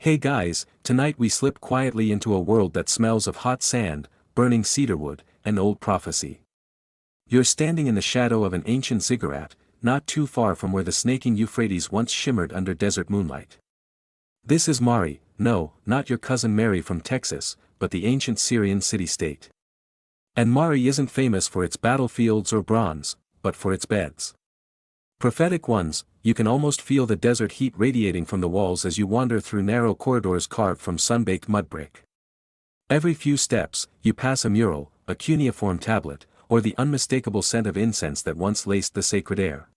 Hey guys, tonight we slip quietly into a world that smells of hot sand, burning cedarwood, and old prophecy. You're standing in the shadow of an ancient ziggurat, not too far from where the snaking Euphrates once shimmered under desert moonlight. This is Mari, no, not your cousin Mary from Texas, but the ancient Syrian city-state. And Mari isn't famous for its battlefields or bronze, but for its beds. Prophetic ones, you can almost feel the desert heat radiating from the walls as you wander through narrow corridors carved from sun-baked mud brick. Every few steps, you pass a mural, a cuneiform tablet, or the unmistakable scent of incense that once laced the sacred air.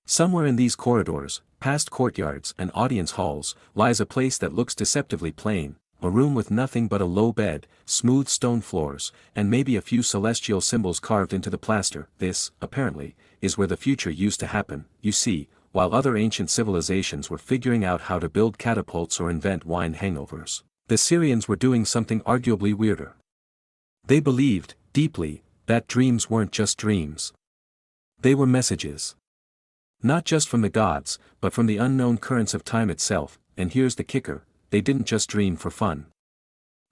Somewhere in these corridors, past courtyards and audience halls, lies a place that looks deceptively plain, a room with nothing but a low bed, smooth stone floors, and maybe a few celestial symbols carved into the plaster. This, apparently, is where the future used to happen. You see, while other ancient civilizations were figuring out how to build catapults or invent wine hangovers, the Syrians were doing something arguably weirder. They believed, deeply, that dreams weren't just dreams. They were messages. Not just from the gods, but from the unknown currents of time itself, and here's the kicker, they didn't just dream for fun.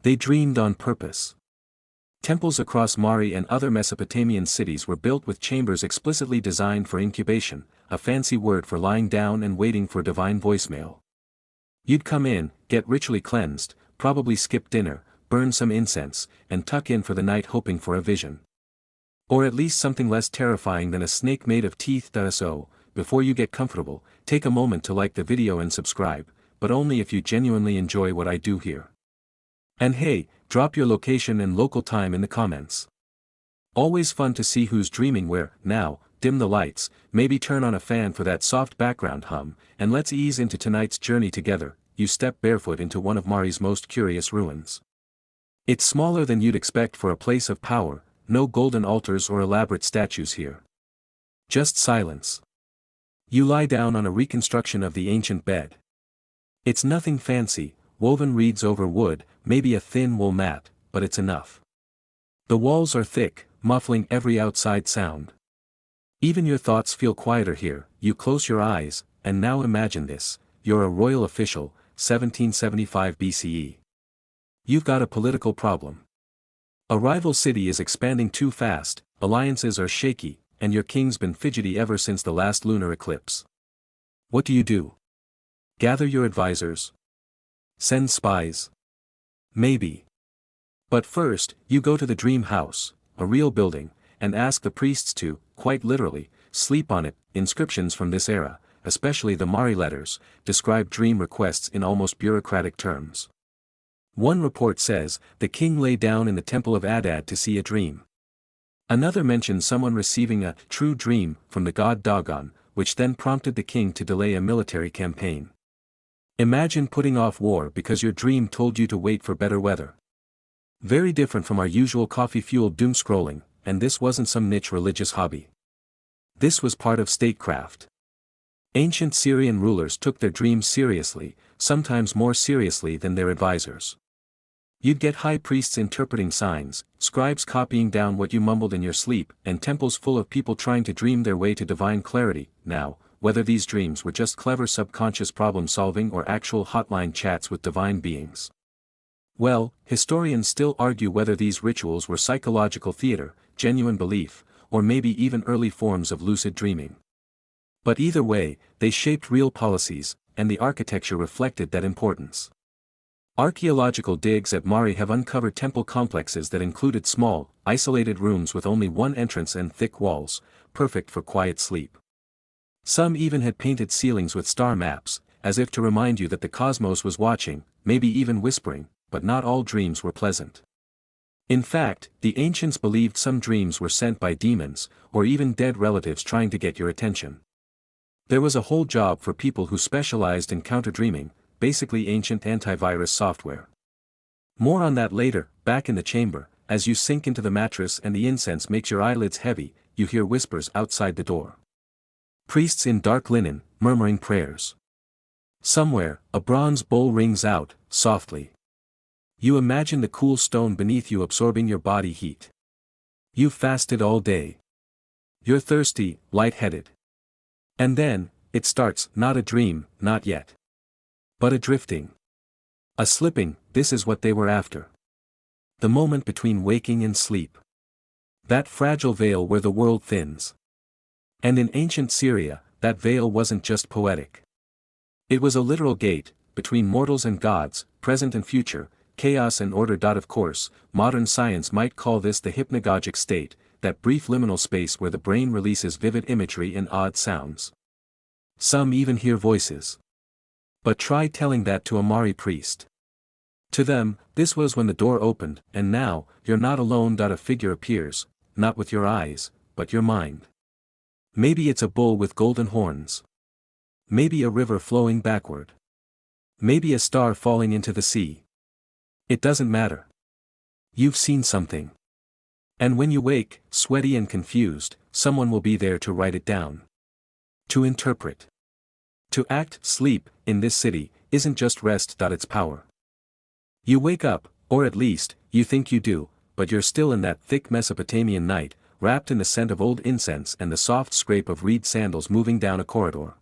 They dreamed on purpose. Temples across Mari and other Mesopotamian cities were built with chambers explicitly designed for incubation, a fancy word for lying down and waiting for divine voicemail. You'd come in, get ritually cleansed, probably skip dinner, burn some incense, and tuck in for the night hoping for a vision. Or at least something less terrifying than a snake made of teeth. So, before you get comfortable, take a moment to like the video and subscribe, but only if you genuinely enjoy what I do here. And hey, drop your location and local time in the comments. Always fun to see who's dreaming where. Now, dim the lights, maybe turn on a fan for that soft background hum, and let's ease into tonight's journey together. You step barefoot into one of Mari's most curious ruins. It's smaller than you'd expect for a place of power, no golden altars or elaborate statues here. Just silence. You lie down on a reconstruction of the ancient bed. It's nothing fancy, woven reeds over wood, maybe a thin wool mat, but it's enough. The walls are thick, muffling every outside sound. Even your thoughts feel quieter here. You close your eyes, and now imagine this, you're a royal official, 1775 BCE. You've got a political problem. A rival city is expanding too fast, alliances are shaky, and your king's been fidgety ever since the last lunar eclipse. What do? Gather your advisors? Send spies? Maybe. But first, you go to the dream house, a real building, and ask the priests to, quite literally, sleep on it. Inscriptions from this era, especially the Mari letters, describe dream requests in almost bureaucratic terms. One report says, the king lay down in the temple of Adad to see a dream. Another mentions someone receiving a true dream from the god Dagon, which then prompted the king to delay a military campaign. Imagine putting off war because your dream told you to wait for better weather. Very different from our usual coffee-fueled doom-scrolling, and this wasn't some niche religious hobby. This was part of statecraft. Ancient Syrian rulers took their dreams seriously, sometimes more seriously than their advisors. You'd get high priests interpreting signs, scribes copying down what you mumbled in your sleep, and temples full of people trying to dream their way to divine clarity. Now, whether these dreams were just clever subconscious problem-solving or actual hotline chats with divine beings. Well, historians still argue whether these rituals were psychological theater, genuine belief, or maybe even early forms of lucid dreaming. But either way, they shaped real policies, and the architecture reflected that importance. Archaeological digs at Mari have uncovered temple complexes that included small, isolated rooms with only one entrance and thick walls, perfect for quiet sleep. Some even had painted ceilings with star maps, as if to remind you that the cosmos was watching, maybe even whispering, but not all dreams were pleasant. In fact, the ancients believed some dreams were sent by demons, or even dead relatives trying to get your attention. There was a whole job for people who specialized in counter-dreaming, basically ancient antivirus software. More on that later. Back in the chamber, as you sink into the mattress and the incense makes your eyelids heavy, you hear whispers outside the door. Priests in dark linen, murmuring prayers. Somewhere, a bronze bowl rings out, softly. You imagine the cool stone beneath you absorbing your body heat. You've fasted all day. You're thirsty, lightheaded. And then, it starts. Not a dream, not yet. But a drifting. A slipping, this is what they were after. The moment between waking and sleep. That fragile veil where the world thins. And in ancient Syria, that veil wasn't just poetic. It was a literal gate, between mortals and gods, present and future, chaos and order. Of course, modern science might call this the hypnagogic state, that brief liminal space where the brain releases vivid imagery and odd sounds. Some even hear voices. But try telling that to a Mari priest. To them, this was when the door opened, and now, you're not alone. A figure appears, not with your eyes, but your mind. Maybe it's a bull with golden horns. Maybe a river flowing backward. Maybe a star falling into the sea. It doesn't matter. You've seen something. And when you wake, sweaty and confused, someone will be there to write it down. To interpret. To act. Sleep, in this city, isn't just rest. It's power. You wake up, or at least, you think you do, but you're still in that thick Mesopotamian night, wrapped in the scent of old incense and the soft scrape of reed sandals moving down a corridor.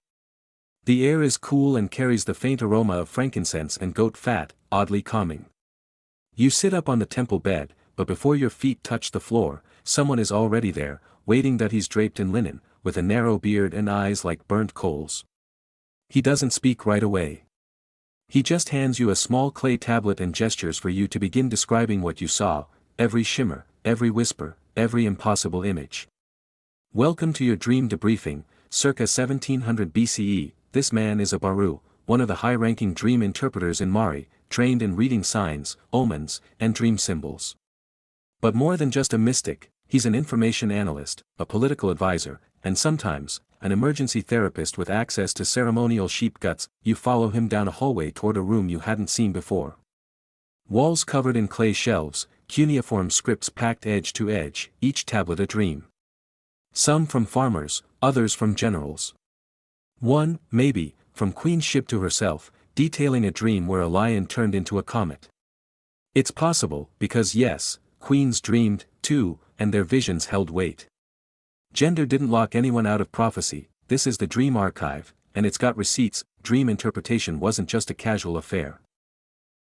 The air is cool and carries the faint aroma of frankincense and goat fat, oddly calming. You sit up on the temple bed, but before your feet touch the floor, someone is already there, waiting. He's draped in linen, with a narrow beard and eyes like burnt coals. He doesn't speak right away. He just hands you a small clay tablet and gestures for you to begin describing what you saw, every shimmer, every whisper, every impossible image. Welcome to your dream debriefing, circa 1700 BCE, this man is a Baru, one of the high-ranking dream interpreters in Mari, trained in reading signs, omens, and dream symbols. But more than just a mystic, he's an information analyst, a political advisor, and sometimes, an emergency therapist with access to ceremonial sheep guts. You follow him down a hallway toward a room you hadn't seen before. Walls covered in clay shelves, cuneiform scripts packed edge to edge, each tablet a dream. Some from farmers, others from generals. One, maybe, from Queen Ship to herself, detailing a dream where a lion turned into a comet. It's possible, because yes, queens dreamed, too, and their visions held weight. Gender didn't lock anyone out of prophecy. This is the dream archive, and it's got receipts. Dream interpretation wasn't just a casual affair.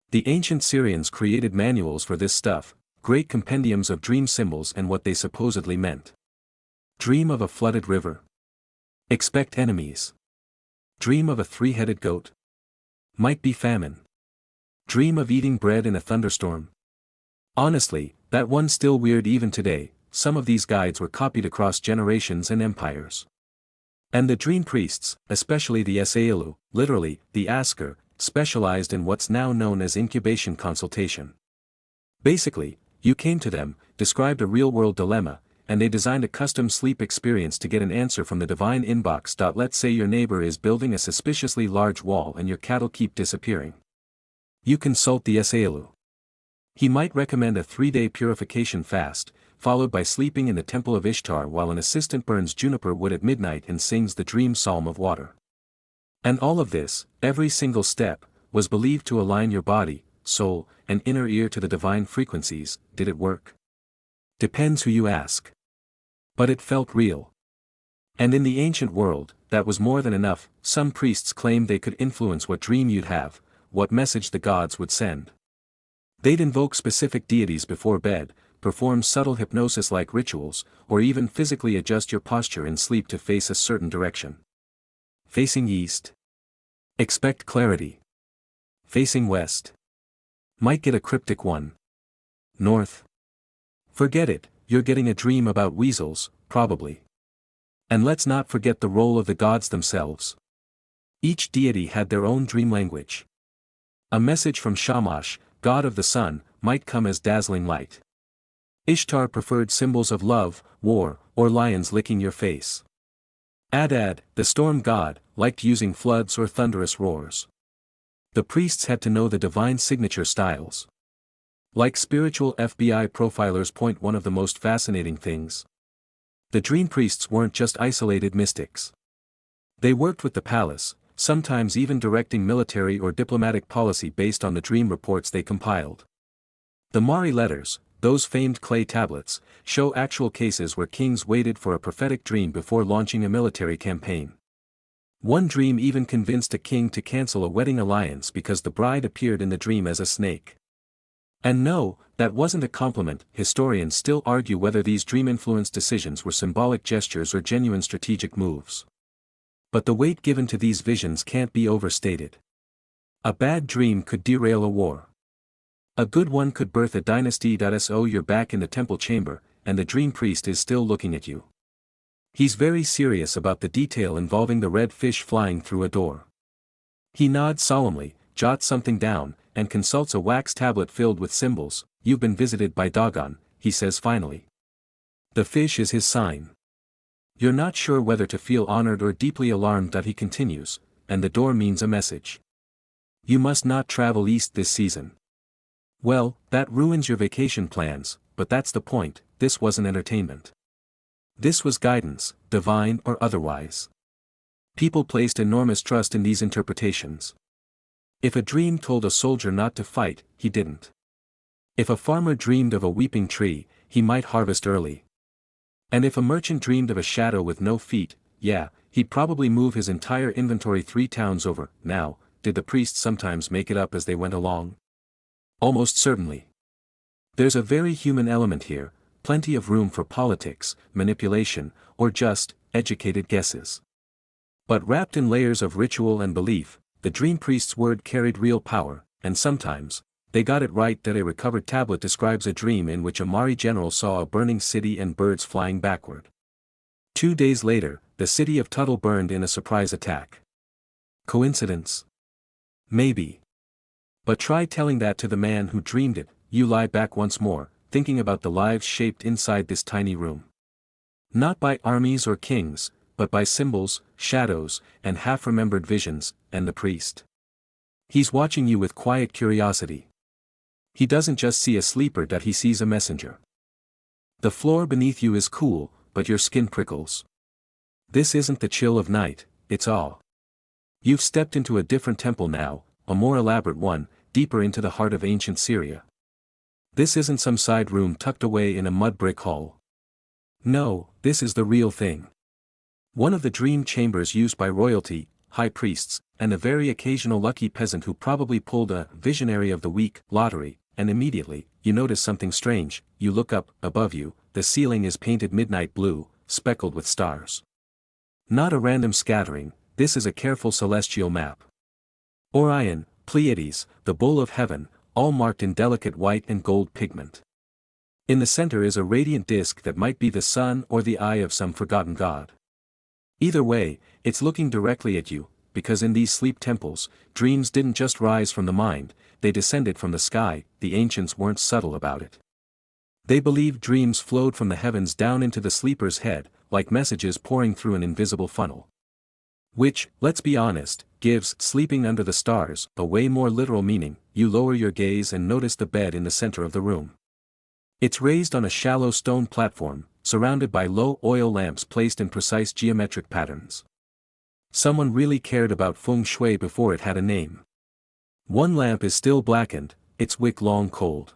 The ancient Syrians created manuals for this stuff, great compendiums of dream symbols and what they supposedly meant. Dream of a flooded river. Expect enemies. Dream of a three-headed goat. Might be famine. Dream of eating bread in a thunderstorm. Honestly, that one's still weird even today. Some of these guides were copied across generations and empires. And the dream priests, especially the Esailu, literally, the asker, specialized in what's now known as incubation consultation. Basically, you came to them, described a real-world dilemma, and they designed a custom sleep experience to get an answer from the divine inbox. Let's say your neighbor is building a suspiciously large wall and your cattle keep disappearing. You consult the Esailu. He might recommend a 3-day purification fast, followed by sleeping in the temple of Ishtar while an assistant burns juniper wood at midnight and sings the dream psalm of water. And all of this, every single step, was believed to align your body, soul, and inner ear to the divine frequencies. Did it work? Depends who you ask. But it felt real. And in the ancient world, that was more than enough. Some priests claimed they could influence what dream you'd have, what message the gods would send. They'd invoke specific deities before bed, perform subtle hypnosis-like rituals, or even physically adjust your posture in sleep to face a certain direction. Facing east? Expect clarity. Facing west? Might get a cryptic one. North? Forget it, you're getting a dream about weasels, probably. And let's not forget the role of the gods themselves. Each deity had their own dream language. A message from Shamash, god of the sun, might come as dazzling light. Ishtar preferred symbols of love, war, or lions licking your face. Adad, the storm god, liked using floods or thunderous roars. The priests had to know the divine signature styles. Like spiritual FBI profilers. One of the most fascinating things. The dream priests weren't just isolated mystics. They worked with the palace, sometimes even directing military or diplomatic policy based on the dream reports they compiled. The Mari letters, those famed clay tablets, show actual cases where kings waited for a prophetic dream before launching a military campaign. One dream even convinced a king to cancel a wedding alliance because the bride appeared in the dream as a snake. And no, that wasn't a compliment. Historians still argue whether these dream-influenced decisions were symbolic gestures or genuine strategic moves. But the weight given to these visions can't be overstated. A bad dream could derail a war. A good one could birth a dynasty. So you're back in the temple chamber, and the dream priest is still looking at you. He's very serious about the detail involving the red fish flying through a door. He nods solemnly, jots something down, and consults a wax tablet filled with symbols. You've been visited by Dagon, he says finally. The fish is his sign. You're not sure whether to feel honored or deeply alarmed. He continues, and the door means a message. You must not travel east this season. Well, that ruins your vacation plans, but that's the point. This wasn't entertainment. This was guidance, divine or otherwise. People placed enormous trust in these interpretations. If a dream told a soldier not to fight, he didn't. If a farmer dreamed of a weeping tree, he might harvest early. And if a merchant dreamed of a shadow with no feet, yeah, he'd probably move his entire inventory 3 towns over. Now, did the priests sometimes make it up as they went along? Almost certainly. There's a very human element here, plenty of room for politics, manipulation, or just educated guesses. But wrapped in layers of ritual and belief, the dream priest's word carried real power, and sometimes, they got it right. That a recovered tablet describes a dream in which a Mari general saw a burning city and birds flying backward. 2 days later, the city of Tuttle burned in a surprise attack. Coincidence? Maybe. But try telling that to the man who dreamed it. You lie back once more, thinking about the lives shaped inside this tiny room. Not by armies or kings, but by symbols, shadows, and half-remembered visions, and the priest. He's watching you with quiet curiosity. He doesn't just see a sleeper, that he sees a messenger. The floor beneath you is cool, but your skin prickles. This isn't the chill of night, it's awe. You've stepped into a different temple now, a more elaborate one, deeper into the heart of ancient Syria. This isn't some side room tucked away in a mud brick hall. No, this is the real thing. One of the dream chambers used by royalty, high priests, and a very occasional lucky peasant who probably pulled a Visionary of the Week lottery, and immediately, you notice something strange. You look up. Above you, the ceiling is painted midnight blue, speckled with stars. Not a random scattering, this is a careful celestial map. Orion, Pleiades, the bull of heaven, all marked in delicate white and gold pigment. In the center is a radiant disk that might be the sun or the eye of some forgotten god. Either way, it's looking directly at you, because in these sleep temples, dreams didn't just rise from the mind, they descended from the sky. The ancients weren't subtle about it. They believed dreams flowed from the heavens down into the sleeper's head, like messages pouring through an invisible funnel. Which, let's be honest, gives sleeping under the stars a way more literal meaning. You lower your gaze and notice the bed in the center of the room. It's raised on a shallow stone platform, surrounded by low oil lamps placed in precise geometric patterns. Someone really cared about feng shui before it had a name. One lamp is still blackened, its wick long cold.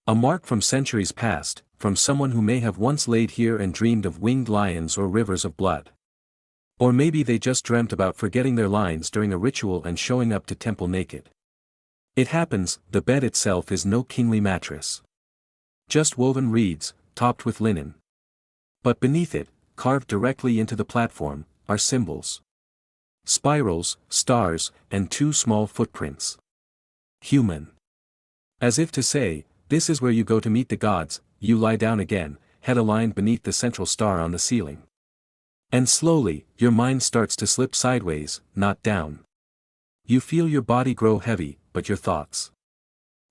A mark from centuries past, from someone who may have once laid here and dreamed of winged lions or rivers of blood. Or maybe they just dreamt about forgetting their lines during a ritual and showing up to temple naked. It happens. The bed itself is no kingly mattress. Just woven reeds, topped with linen. But beneath it, carved directly into the platform, are symbols. Spirals, stars, and 2 small footprints. Human. As if to say, this is where you go to meet the gods. You lie down again, head aligned beneath the central star on the ceiling. And slowly, your mind starts to slip sideways, not down. You feel your body grow heavy, but your thoughts,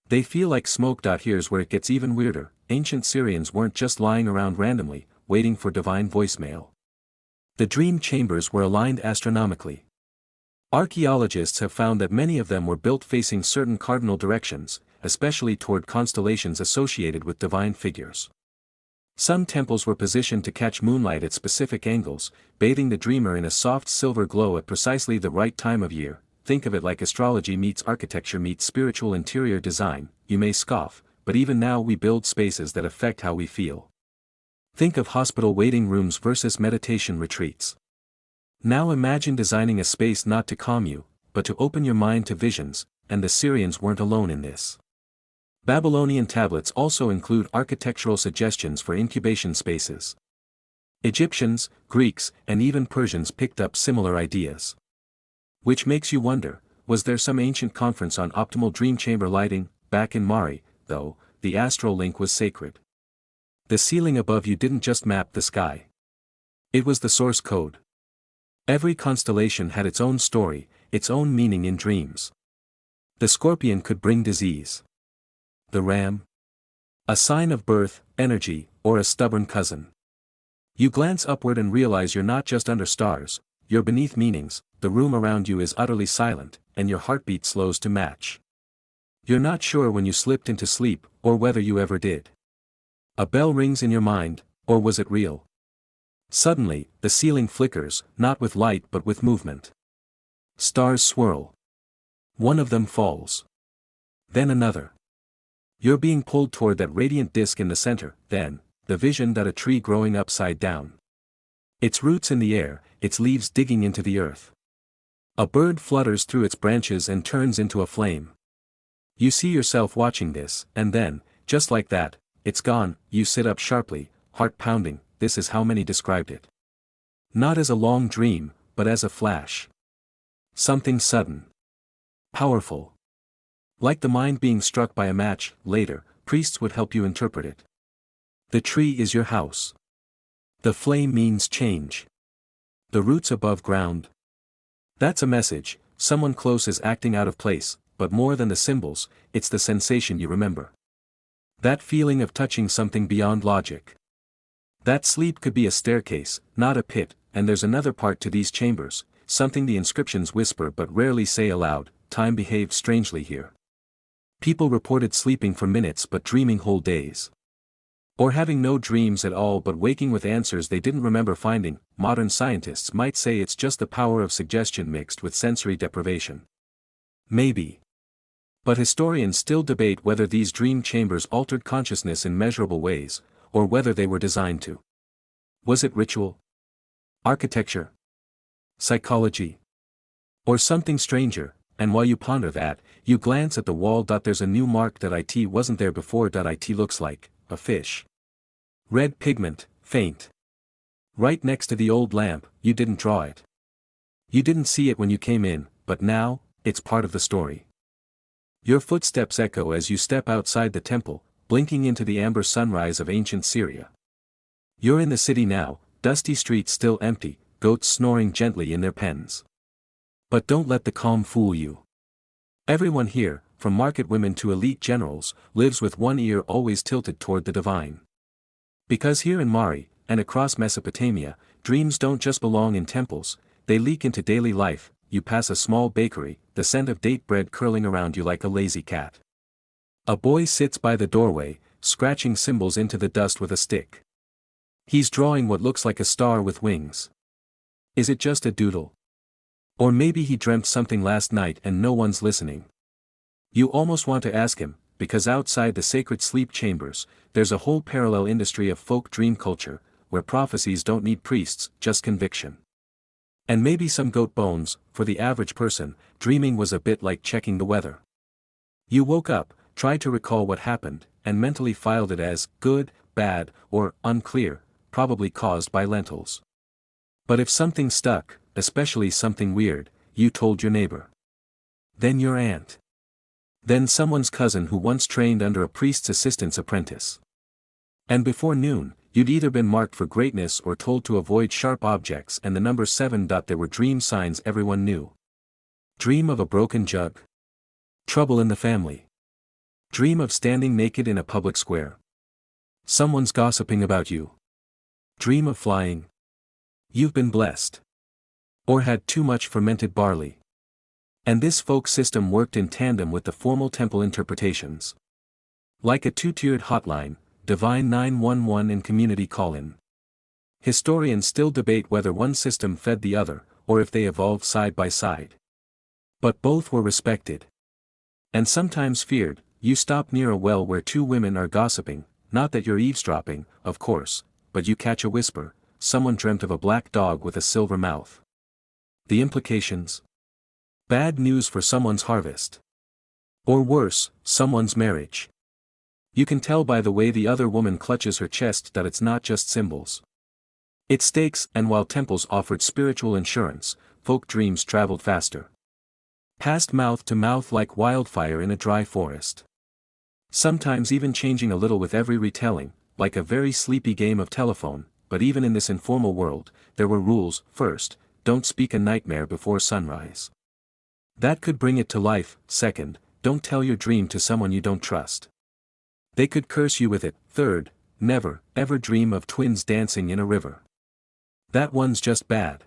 they feel like smoke. Here's where it gets even weirder. Ancient Syrians weren't just lying around randomly, waiting for divine voicemail. The dream chambers were aligned astronomically. Archaeologists have found that many of them were built facing certain cardinal directions, especially toward constellations associated with divine figures. Some temples were positioned to catch moonlight at specific angles, bathing the dreamer in a soft silver glow at precisely the right time of year. Think of it like astrology meets architecture meets spiritual interior design. You may scoff, but even now we build spaces that affect how we feel. Think of hospital waiting rooms versus meditation retreats. Now imagine designing a space not to calm you, but to open your mind to visions, and the Syrians weren't alone in this. Babylonian tablets also include architectural suggestions for incubation spaces. Egyptians, Greeks, and even Persians picked up similar ideas. Which makes you wonder, was there some ancient conference on optimal dream chamber lighting? Back in Mari, though, the astral link was sacred. The ceiling above you didn't just map the sky. It was the source code. Every constellation had its own story, its own meaning in dreams. The scorpion could bring disease. The ram? A sign of birth, energy, or a stubborn cousin. You glance upward and realize you're not just under stars, you're beneath meanings, the room around you is utterly silent, and your heartbeat slows to match. You're not sure when you slipped into sleep, or whether you ever did. A bell rings in your mind, or was it real? Suddenly, the ceiling flickers, not with light but with movement. Stars swirl. One of them falls. Then another. You're being pulled toward that radiant disk in the center, then, the vision that a tree growing upside down. Its roots in the air, its leaves digging into the earth. A bird flutters through its branches and turns into a flame. You see yourself watching this, and then, just like that, it's gone. You sit up sharply, heart pounding. This is how many described it. Not as a long dream, but as a flash. Something sudden. Powerful. Like the mind being struck by a match. Later, priests would help you interpret it. The tree is your house. The flame means change. The roots above ground. That's a message, someone close is acting out of place, but more than the symbols, it's the sensation you remember. That feeling of touching something beyond logic. That sleep could be a staircase, not a pit, and there's another part to these chambers, something the inscriptions whisper but rarely say aloud. Time behaved strangely here. People reported sleeping for minutes but dreaming whole days. Or having no dreams at all but waking with answers they didn't remember finding. Modern scientists might say it's just the power of suggestion mixed with sensory deprivation. Maybe. But historians still debate whether these dream chambers altered consciousness in measurable ways, or whether they were designed to. Was it ritual? Architecture? Psychology? Or something stranger? And while you ponder that, you glance at the wall. There's a new mark. It wasn't there before. It looks like a fish. Red pigment, faint. Right next to the old lamp. You didn't draw it. You didn't see it when you came in, but now, it's part of the story. Your footsteps echo as you step outside the temple, blinking into the amber sunrise of ancient Syria. You're in the city now, dusty streets still empty, goats snoring gently in their pens. But don't let the calm fool you. Everyone here, from market women to elite generals, lives with one ear always tilted toward the divine. Because here in Mari, and across Mesopotamia, dreams don't just belong in temples, they leak into daily life. You pass a small bakery, the scent of date bread curling around you like a lazy cat. A boy sits by the doorway, scratching symbols into the dust with a stick. He's drawing what looks like a star with wings. Is it just a doodle? Or maybe he dreamt something last night and no one's listening. You almost want to ask him, because outside the sacred sleep chambers, there's a whole parallel industry of folk dream culture, where prophecies don't need priests, just conviction. And maybe some goat bones. For the average person, dreaming was a bit like checking the weather. You woke up, tried to recall what happened, and mentally filed it as good, bad, or unclear, probably caused by lentils. But if something stuck, especially something weird, you told your neighbor. Then your aunt. Then someone's cousin who once trained under a priest's assistant's apprentice. And before noon, you'd either been marked for greatness or told to avoid sharp objects and the number 7. There were dream signs everyone knew. Dream of a broken jug. Trouble in the family. Dream of standing naked in a public square. Someone's gossiping about you. Dream of flying. You've been blessed. Or had too much fermented barley. And this folk system worked in tandem with the formal temple interpretations. Like a two-tiered hotline, Divine 911 and Community Call-in. Historians still debate whether one system fed the other, or if they evolved side by side. But both were respected. And sometimes feared. You stop near a well where two women are gossiping, not that you're eavesdropping, of course, but you catch a whisper. Someone dreamt of a black dog with a silver mouth. The implications? Bad news for someone's harvest. Or worse, someone's marriage. You can tell by the way the other woman clutches her chest that it's not just symbols. It's stakes, and while temples offered spiritual insurance, folk dreams traveled faster. Passed mouth to mouth like wildfire in a dry forest. Sometimes even changing a little with every retelling, like a very sleepy game of telephone, but even in this informal world, there were rules. First, don't speak a nightmare before sunrise. That could bring it to life. Second, don't tell your dream to someone you don't trust. They could curse you with it. Third, never, ever dream of twins dancing in a river. That one's just bad.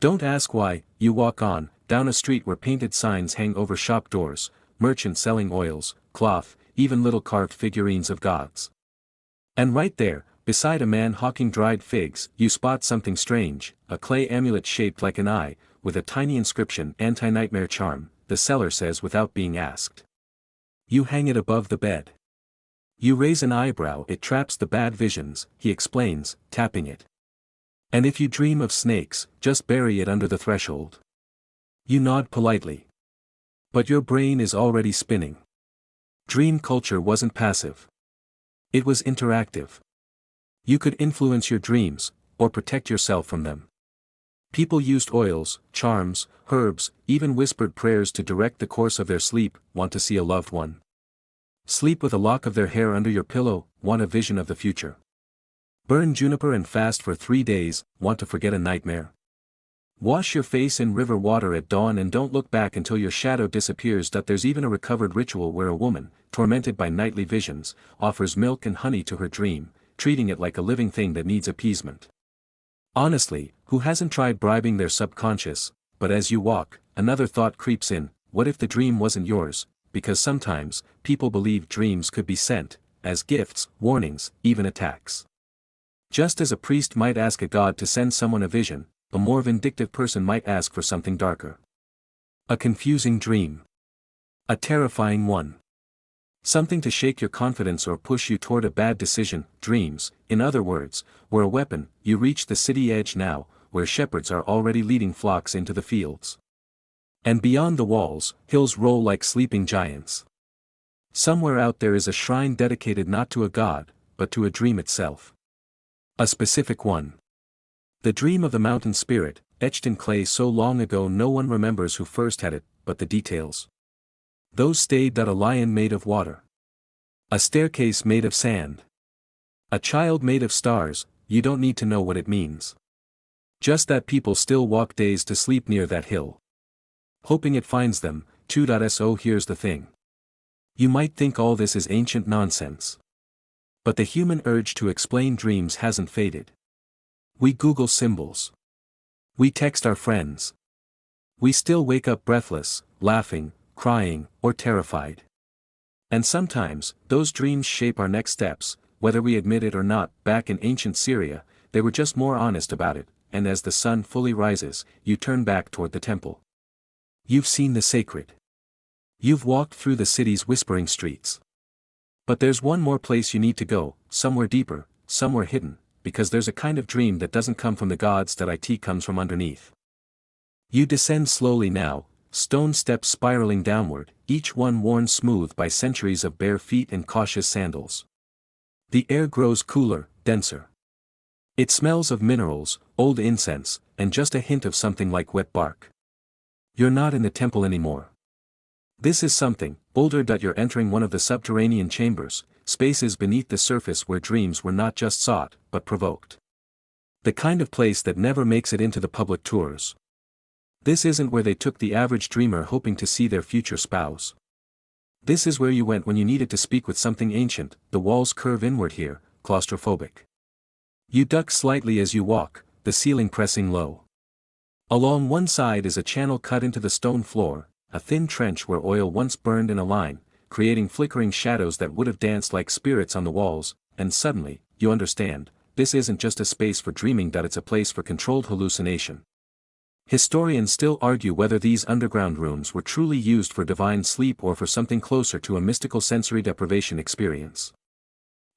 Don't ask why. You walk on, down a street where painted signs hang over shop doors, merchants selling oils, cloth, even little carved figurines of gods. And right there, beside a man hawking dried figs, you spot something strange, a clay amulet shaped like an eye, with a tiny inscription, anti-nightmare charm, the seller says without being asked. You hang it above the bed. You raise an eyebrow. It traps the bad visions, he explains, tapping it. And if you dream of snakes, just bury it under the threshold. You nod politely. But your brain is already spinning. Dream culture wasn't passive. It was interactive. You could influence your dreams, or protect yourself from them. People used oils, charms, herbs, even whispered prayers to direct the course of their sleep. Want to see a loved one? Sleep with a lock of their hair under your pillow. Want a vision of the future? Burn juniper and fast for 3 days. Want to forget a nightmare? Wash your face in river water at dawn and don't look back until your shadow disappears. There's even a recovered ritual where a woman, tormented by nightly visions, offers milk and honey to her dream, treating it like a living thing that needs appeasement. Honestly, who hasn't tried bribing their subconscious? But as you walk, another thought creeps in. What if the dream wasn't yours? Because sometimes, people believe dreams could be sent, as gifts, warnings, even attacks. Just as a priest might ask a god to send someone a vision, a more vindictive person might ask for something darker. A confusing dream. A terrifying one. Something to shake your confidence or push you toward a bad decision. Dreams, in other words, were a weapon. You reach the city edge now, where shepherds are already leading flocks into the fields. And beyond the walls, hills roll like sleeping giants. Somewhere out there is a shrine dedicated not to a god, but to a dream itself. A specific one. The dream of the mountain spirit, etched in clay so long ago no one remembers who first had it, but the details. Those stayed that a lion made of water. A staircase made of sand. A child made of stars. You don't need to know what it means. Just that people still walk days to sleep near that hill. Hoping it finds them. 2.So here's the thing. You might think all this is ancient nonsense. But the human urge to explain dreams hasn't faded. We Google symbols. We text our friends. We still wake up breathless, laughing, crying, or terrified. And sometimes, those dreams shape our next steps, whether we admit it or not. Back in ancient Syria, they were just more honest about it, and as the sun fully rises, you turn back toward the temple. You've seen the sacred. You've walked through the city's whispering streets. But there's one more place you need to go, somewhere deeper, somewhere hidden, because there's a kind of dream that doesn't come from the gods that it comes from underneath. You descend slowly now, stone steps spiraling downward, each one worn smooth by centuries of bare feet and cautious sandals. The air grows cooler, denser. It smells of minerals, old incense, and just a hint of something like wet bark. You're not in the temple anymore. This is something older. You're entering one of the subterranean chambers, spaces beneath the surface where dreams were not just sought, but provoked. The kind of place that never makes it into the public tours. This isn't where they took the average dreamer hoping to see their future spouse. This is where you went when you needed to speak with something ancient. The walls curve inward here, claustrophobic. You duck slightly as you walk, the ceiling pressing low. Along one side is a channel cut into the stone floor, a thin trench where oil once burned in a line, creating flickering shadows that would have danced like spirits on the walls. And suddenly, you understand, this isn't just a space for dreaming, it's a place for controlled hallucination. Historians still argue whether these underground rooms were truly used for divine sleep or for something closer to a mystical sensory deprivation experience.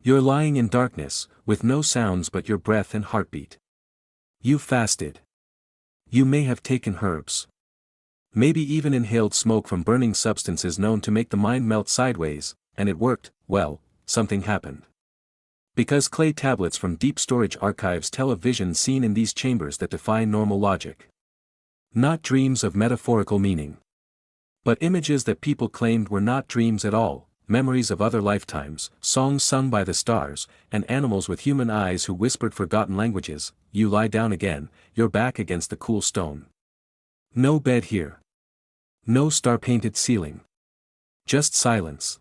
You're lying in darkness, with no sounds but your breath and heartbeat. You fasted. You may have taken herbs. Maybe even inhaled smoke from burning substances known to make the mind melt sideways, and it worked. Well, something happened. Because clay tablets from deep storage archives tell of visions seen in these chambers that defy normal logic. Not dreams of metaphorical meaning. But images that people claimed were not dreams at all, memories of other lifetimes, songs sung by the stars, and animals with human eyes who whispered forgotten languages. You lie down again, your back against the cool stone. No bed here. No star-painted ceiling. Just silence.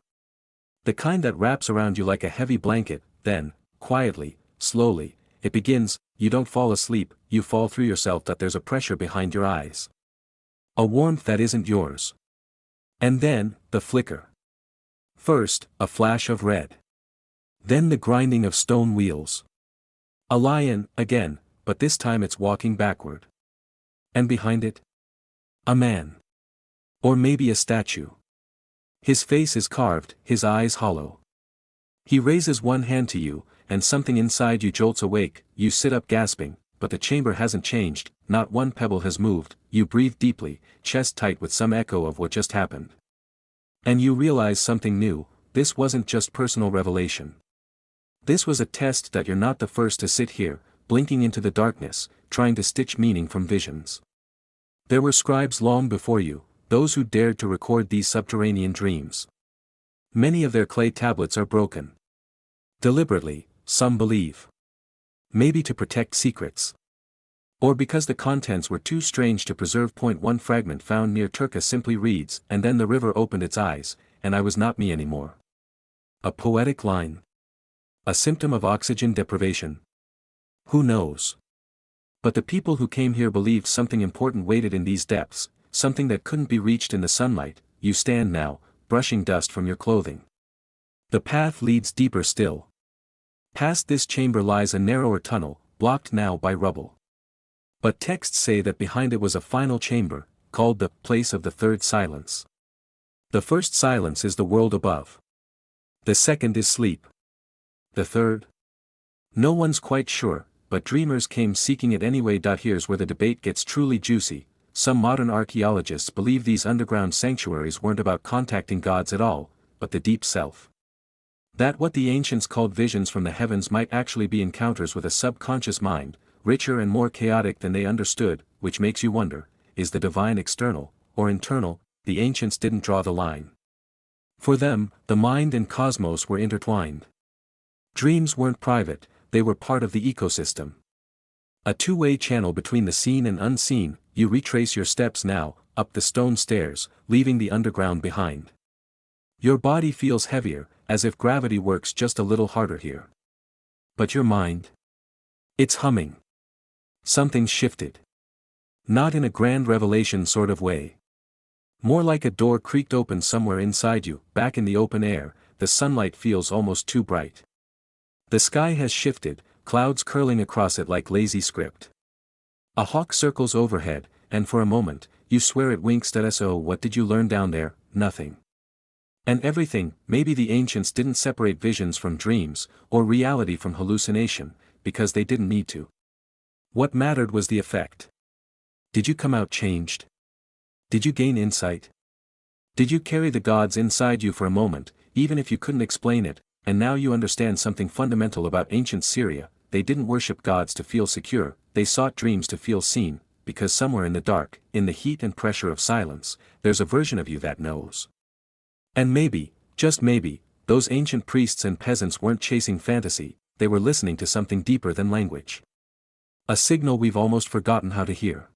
The kind that wraps around you like a heavy blanket, then, quietly, slowly, it begins. You don't fall asleep, you fall through yourself. That there's a pressure behind your eyes. A warmth that isn't yours. And then, the flicker. First, a flash of red. Then the grinding of stone wheels. A lion, again, but this time it's walking backward. And behind it? A man. Or maybe a statue. His face is carved, his eyes hollow. He raises one hand to you, and something inside you jolts awake. You sit up gasping, but the chamber hasn't changed, not one pebble has moved. You breathe deeply, chest tight with some echo of what just happened. And you realize something new. This wasn't just personal revelation. This was a test that you're not the first to sit here, blinking into the darkness, trying to stitch meaning from visions. There were scribes long before you, those who dared to record these subterranean dreams. Many of their clay tablets are broken. Deliberately, some believe. Maybe to protect secrets. Or because the contents were too strange to preserve. One fragment found near Turka simply reads, "And then the river opened its eyes, and I was not me anymore." A poetic line. A symptom of oxygen deprivation. Who knows? But the people who came here believed something important waited in these depths, something that couldn't be reached in the sunlight. You stand now, brushing dust from your clothing. The path leads deeper still. Past this chamber lies a narrower tunnel, blocked now by rubble. But texts say that behind it was a final chamber, called the place of the third silence. The first silence is the world above. The second is sleep. The third? No one's quite sure, but dreamers came seeking it anyway. Here's where the debate gets truly juicy. Some modern archaeologists believe these underground sanctuaries weren't about contacting gods at all, but the deep self. That what the ancients called visions from the heavens might actually be encounters with a subconscious mind, richer and more chaotic than they understood, which makes you wonder, is the divine external, or internal? The ancients didn't draw the line. For them, the mind and cosmos were intertwined. Dreams weren't private, they were part of the ecosystem. A two-way channel between the seen and unseen. You retrace your steps now, up the stone stairs, leaving the underground behind. Your body feels heavier, as if gravity works just a little harder here. But your mind? It's humming. Something's shifted. Not in a grand revelation sort of way. More like a door creaked open somewhere inside you. Back in the open air, the sunlight feels almost too bright. The sky has shifted, clouds curling across it like lazy script. A hawk circles overhead, and for a moment, you swear it winks at us. Oh, what did you learn down there? Nothing. And everything. Maybe the ancients didn't separate visions from dreams, or reality from hallucination, because they didn't need to. What mattered was the effect. Did you come out changed? Did you gain insight? Did you carry the gods inside you for a moment, even if you couldn't explain it? And now you understand something fundamental about ancient Syria. They didn't worship gods to feel secure, they sought dreams to feel seen, because somewhere in the dark, in the heat and pressure of silence, there's a version of you that knows. And maybe, just maybe, those ancient priests and peasants weren't chasing fantasy, they were listening to something deeper than language. A signal we've almost forgotten how to hear.